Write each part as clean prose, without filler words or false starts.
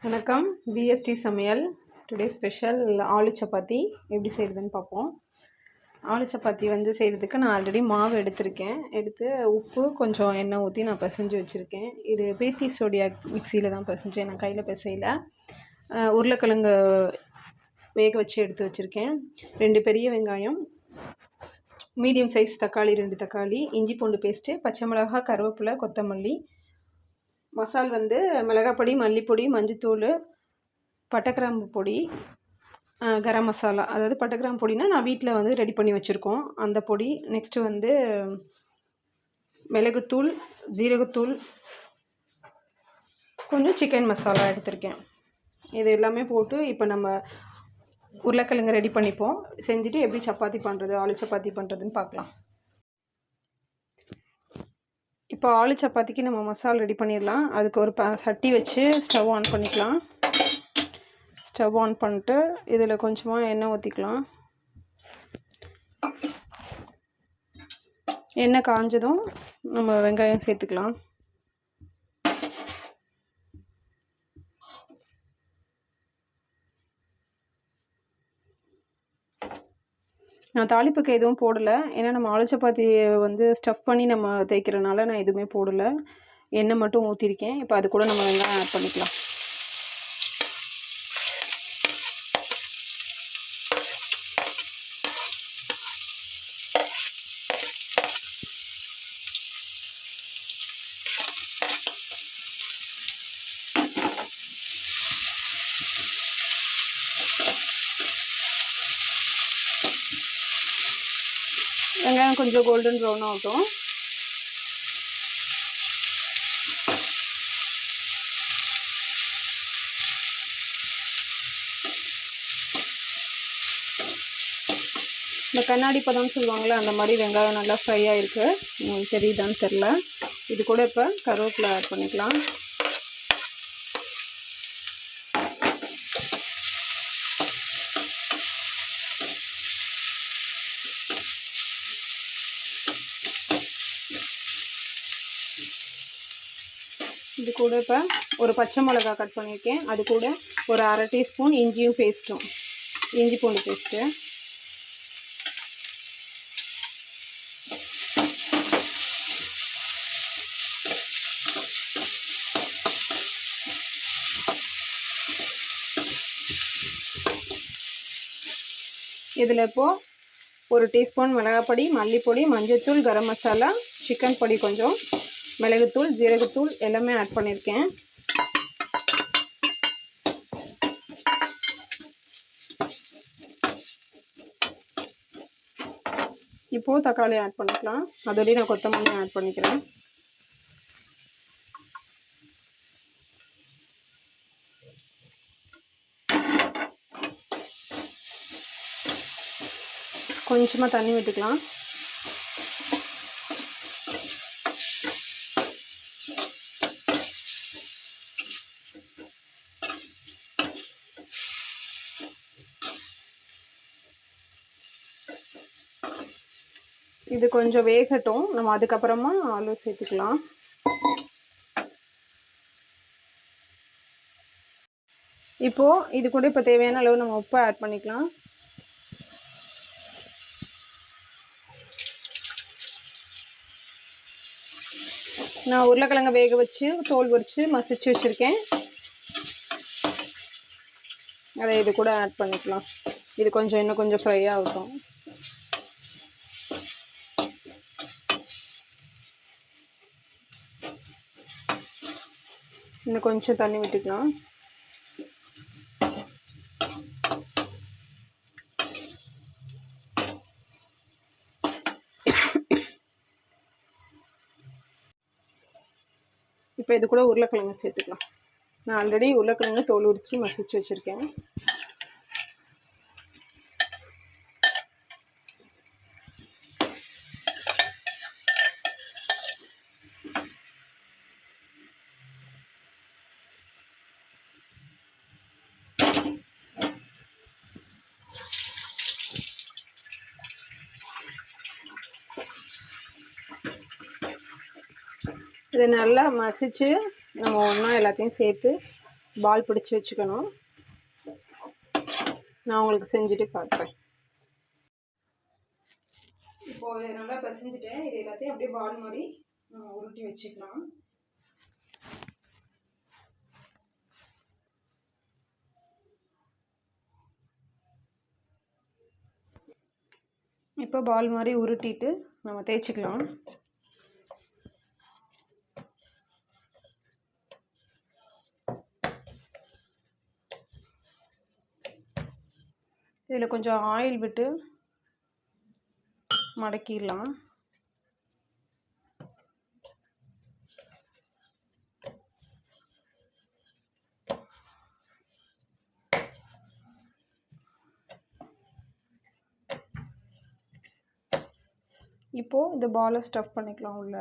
வணக்கம். பிஎஸ்டி சமையல். Today special aloo chapati எப்படி செய்கிறதுன்னு பார்ப்போம். ஆலு சப்பாத்தி செய்கிறதுக்கு நான் ஆல்ரெடி மாவு எடுத்து உப்பு கொஞ்சம் எண்ணெய் ஊற்றி நான் பிசைஞ்சு வச்சுருக்கேன். இது பிரீத்தி சோடியா மிக்சியில் தான் பிசைஞ்சேன், நான் கையில் பிசையல. உருளைக்கிழங்கு வேக வச்சு எடுத்து வச்சுருக்கேன். 2 பெரிய வெங்காயம், மீடியம் சைஸ் தக்காளி 2 தக்காளி, இஞ்சி பூண்டு பேஸ்ட்டு, பச்சை மிளகாய், கருவேப்பிலை, கொத்தமல்லி. மசால் மிளகாய் பொடி, மல்லிப்பொடி, மஞ்சத்தூள், பட்டைக்கிராம்பு பொடி, கரம் மசாலா. அதாவது பட்டைக்கிராம்பு பொடினா நான் வீட்டில் ரெடி பண்ணி வச்சுருக்கோம் அந்த பொடி. நெக்ஸ்ட்டு மிளகுத்தூள், ஜீரகத்தூள், கொஞ்சம் சிக்கன் மசாலா எடுத்திருக்கேன். இது எல்லாமே போட்டு இப்போ நம்ம உருளைக்கிழங்கு ரெடி பண்ணிப்போம். செஞ்சுட்டு எப்படி சப்பாத்தி பண்ணுறது, ஆலு சப்பாத்தி பண்ணுறதுன்னு பார்க்கலாம். இப்போ ஆலு சப்பாத்திக்கு நம்ம மசாலா ரெடி பண்ணிடலாம். அதுக்கு ஒரு சட்டி வச்சு ஸ்டவ் ஆன் பண்ணிக்கலாம். ஸ்டவ் ஆன் பண்ணிட்டு இதில் கொஞ்சமாக எண்ணெய் ஊற்றிக்கலாம். எண்ணெய் காஞ்சதும் நம்ம வெங்காயம் சேர்த்துக்கலாம். நான் தாளிப்புக்கு எதுவும் போடலை, ஏன்னா நம்ம ஆலு சப்பாத்தி ஸ்டஃப் பண்ணி நம்ம தேய்க்கிறனால நான் எதுவுமே போடலை. எண்ணெய் மட்டும் ஊற்றிருக்கேன். இப்போ அது கூட நம்ம வெங்காயம் ஆட் பண்ணிக்கலாம். வெங்காயம் கொஞ்சம் கோல்டன் ப்ரௌன் ஆகட்டும். இந்த கண்ணாடி பதம்னு சொல்லுவாங்களே, அந்த மாதிரி வெங்காயம் நல்லா ஃப்ரை ஆகிருக்கு. உங்களுக்கு தெரியுதான்னு தெரில. இது கூட இப்போ கருவேப்பிலை ஆட் பண்ணிக்கலாம். இது கூட இப்போ ஒரு பச்சை மிளகாய் கட் பண்ணியிருக்கேன். அது கூட ஒரு 1/2 டீஸ்பூன் இஞ்சி பூண்டு பேஸ்ட்டு. இதில் இப்போது 1 டீஸ்பூன் மிளகாப்பொடி, மல்லிப்பொடி, மஞ்சள்தூள், கரம் மசாலா, சிக்கன் பொடி கொஞ்சம், மிளகுத்தூள், ஜீரகத்தூள் எல்லாமே ஆட் பண்ணியிருக்கேன். இப்போது தக்காளி ஆட் பண்ணிக்கலாம். அதோடய நான் கொத்தமல்லி ஆட் பண்ணிக்கிறேன். கொஞ்சமாக தண்ணி விட்டுக்கலாம். இது கொஞ்சம் வேகட்டும், நம்ம அதுக்கப்புறமா ஆலு சேர்த்துக்கலாம். இப்போது இது கூட இப்போ தேவையான அளவு நம்ம உப்பு ஆட் பண்ணிக்கலாம். நான் உருளைக்கிழங்க வேக வச்சு தோல் உரித்து மசிச்சு வச்சுருக்கேன். அதை இது கூட ஆட் பண்ணிக்கலாம். இது இன்னும் கொஞ்சம் ஃப்ரை ஆகட்டும். இன்னும் கொஞ்சம் தண்ணி விட்டுக்கலாம். இப்போ இது கூட உருளைக்கிழங்கு சேர்த்துக்கலாம். நான் ஆல்ரெடி உருளைக்கிழங்கு தோல் உரித்து மசிச்சு வச்சுருக்கேன். இதை நல்லா மசிச்சு நம்ம ஒன்றா எல்லாத்தையும் சேர்த்து பால் பிடிச்சி வச்சுக்கணும். நான் உங்களுக்கு செஞ்சுட்டு காட்டுறேன். இப்போது நல்லா பிசைஞ்சிட்டேன். இது எல்லாத்தையும் அப்படியே பால் மாதிரி உருட்டி வச்சுக்கலாம். இப்போ பால் மாதிரி உருட்டிட்டு நம்ம தேய்ச்சிக்கலாம். இதில் கொஞ்சம் ஆயில் விட்டு மடக்கிடலாம். இப்போது இந்த பாலை ஸ்டஃப் பண்ணிக்கலாம் உள்ள.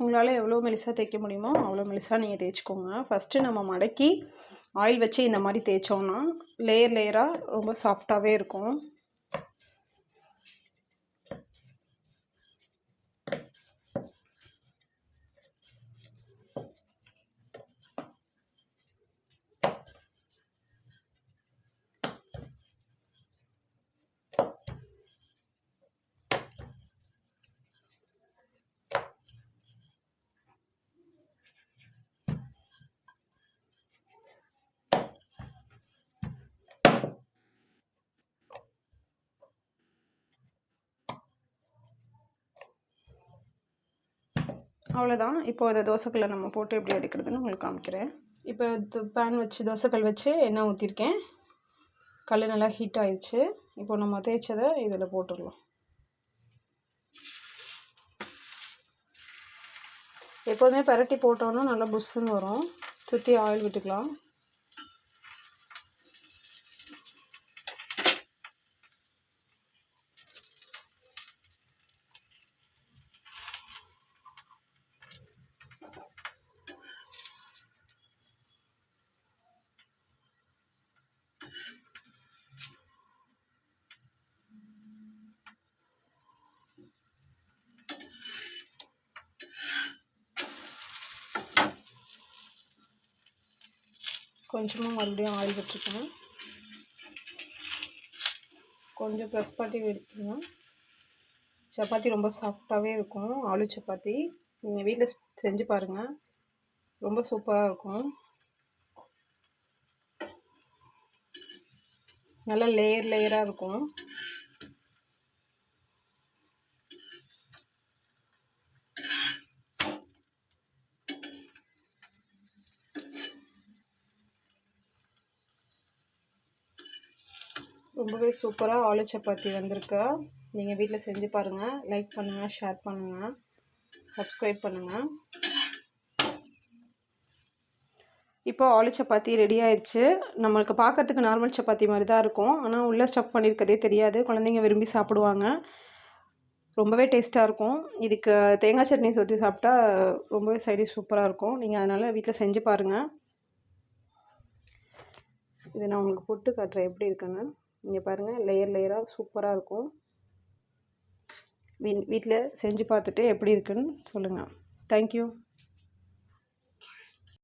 உங்களால் எவ்வளோ மெலிசாக தேய்க்க முடியுமோ அவ்வளோ மெலிசாக நீங்கள் தேய்ச்சிக்கோங்க. ஃபஸ்ட்டு நம்ம மடக்கி ஆயில் வச்சு இந்த மாதிரி தேய்ச்சோன்னா லேயர் லேயராக ரொம்ப சாஃப்டாகவே இருக்கும். அவ்வளோதான். இப்போ இதை தோசைக்கல்லை நம்ம போட்டு எப்படி எடுக்கிறதுன்னு உங்களுக்கு காமிக்கிறேன். இப்போ பேன் வச்சு தோசைக்கல் வச்சு எண்ணெய் ஊற்றிருக்கேன். கல் நல்லா ஹீட் ஆயிடுச்சு. இப்போ நம்ம தேய்ச்சதை இதில் போட்டுடலாம். எப்போதுமே பரட்டி போட்டோன்னா நல்லா புஷ்ஷுன்னு வரும். சுற்றி ஆயில் விட்டுக்கலாம். கொஞ்சமாக மறுபடியும் ஆயில் விட்டுருக்கேன். கொஞ்சம் ப்ரெஸ் பண்ணி எடுத்துங்க. சப்பாத்தி ரொம்ப சாஃப்டாகவே இருக்கும். ஆலு சப்பாத்தி நீங்கள் வீட்டில் செஞ்சு பாருங்கள், ரொம்ப சூப்பராக இருக்கும். நல்லா லேயர் லேயராக இருக்கும். ரொம்பவே சூப்பராக ஆலு சப்பாத்தி வந்திருக்கு. நீங்கள் வீட்டில் செஞ்சு பாருங்கள். லைக் பண்ணுங்கள், ஷேர் பண்ணுங்கள், சப்ஸ்கிரைப் பண்ணுங்கள். இப்போ ஆலு சப்பாத்தி ரெடி ஆயிடுச்சு. நம்மளுக்கு பார்க்கறதுக்கு நார்மல் சப்பாத்தி மாதிரி தான் இருக்கும். ஆனால் உள்ளே ஸ்டஃப் பண்ணியிருக்கதே தெரியாது. குழந்தைங்க விரும்பி சாப்பிடுவாங்க. ரொம்பவே டேஸ்ட்டாக இருக்கும். இதுக்கு தேங்காய் சட்னி தொட்டு சாப்பிட்டா ரொம்பவே சைடிஷ் சூப்பராக இருக்கும். நீங்கள் அதனால் வீட்டில் செஞ்சு பாருங்கள். இதை நான் உங்களுக்கு போட்டு காட்டுறேன் எப்படி இருக்குன்னு. இங்கே பாருங்கள், லேயர் லேயராக சூப்பராக இருக்கும். வீட்டில் செஞ்சு பார்த்துட்டு எப்படி இருக்குன்னு சொல்லுங்கள். தேங்க்யூ.